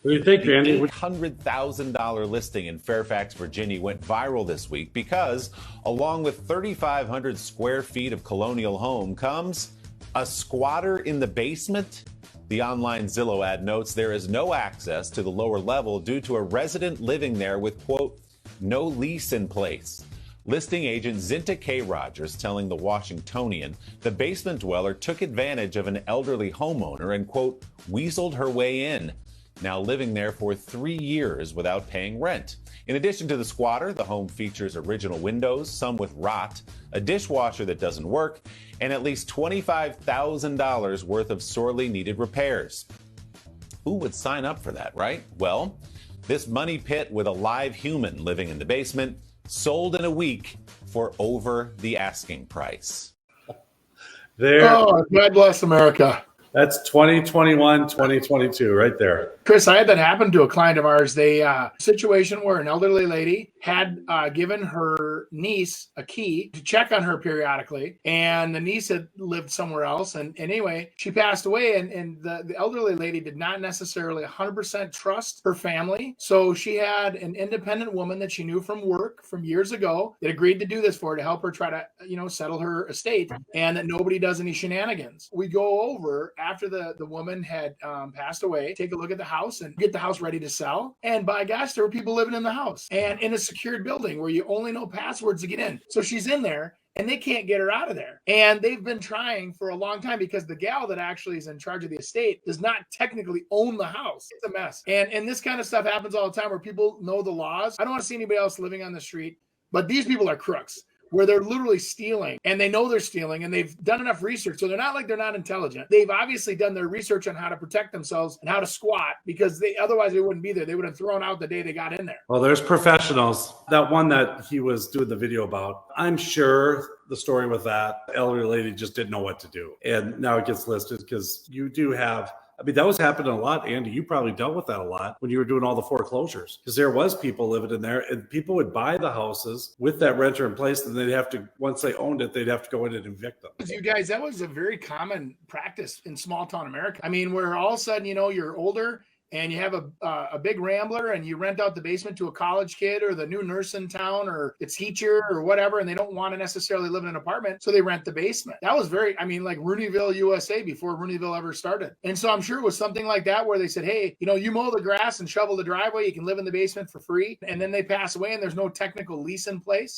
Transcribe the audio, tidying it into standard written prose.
What do you think, The Andy? $800,000 listing in Fairfax, Virginia went viral this week because, along with 3,500 square feet of colonial home, comes a squatter in the basement. The online Zillow ad notes there is no access to the lower level due to a resident living there with, quote, no lease in place. Listing agent Zinta K. Rogers telling the Washingtonian the basement dweller took advantage of an elderly homeowner and, quote, weaseled her way in, now living there for 3 years without paying rent. In addition to the squatter, the home features original windows, some with rot, a dishwasher that doesn't work, and at least $25,000 worth of sorely needed repairs. Who would sign up for that, right? Well, this money pit with a live human living in the basement sold in a week for over the asking price. There, Oh, God bless America. that's 2021, 2022 right there. Chris, I had that happen to a client of ours. They situation where an elderly lady had given her niece a key to check on her periodically, and the niece had lived somewhere else. And anyway, she passed away, and the elderly lady did not necessarily 100% trust her family. So she had an independent woman that she knew from work from years ago that agreed to do this for her to help her try to, settle her estate, and that nobody does any shenanigans. We go over after the woman had passed away, take a look at the house and get the house ready to sell. And by gosh, there were people living in the house and in a secured building where you only know passwords to get in. So she's in there and they can't get her out of there. And they've been trying for a long time because the gal that actually is in charge of the estate does not technically own the house. It's a mess. And this kind of stuff happens all the time where people know the laws. I don't want to see anybody else living on the street, but these people are crooks, where they're literally stealing and they know they're stealing and they've done enough research. So they're not like they're not intelligent. They've obviously done their research on how to protect themselves and how to squat, because otherwise they wouldn't be there. They would have thrown out the day they got in there. Well, there's professionals. That one that he was doing the video about, I'm sure the story with that elderly lady just didn't know what to do. And now it gets listed because you do have, that was happening a lot, Andy. You probably dealt with that a lot when you were doing all the foreclosures, because there was people living in there and people would buy the houses with that renter in place. And they'd have to, once they owned it, they'd have to go in and evict them. You guys, that was a very common practice in small town America. I mean, where all of a sudden, you're older and you have a big rambler and you rent out the basement to a college kid or the new nurse in town or the teacher or whatever, and they don't want to necessarily live in an apartment, so they rent the basement. That was like Rooneyville, USA, before Rooneyville ever started. And so I'm sure it was something like that where they said, hey, you mow the grass and shovel the driveway, you can live in the basement for free. And then they pass away and there's no technical lease in place.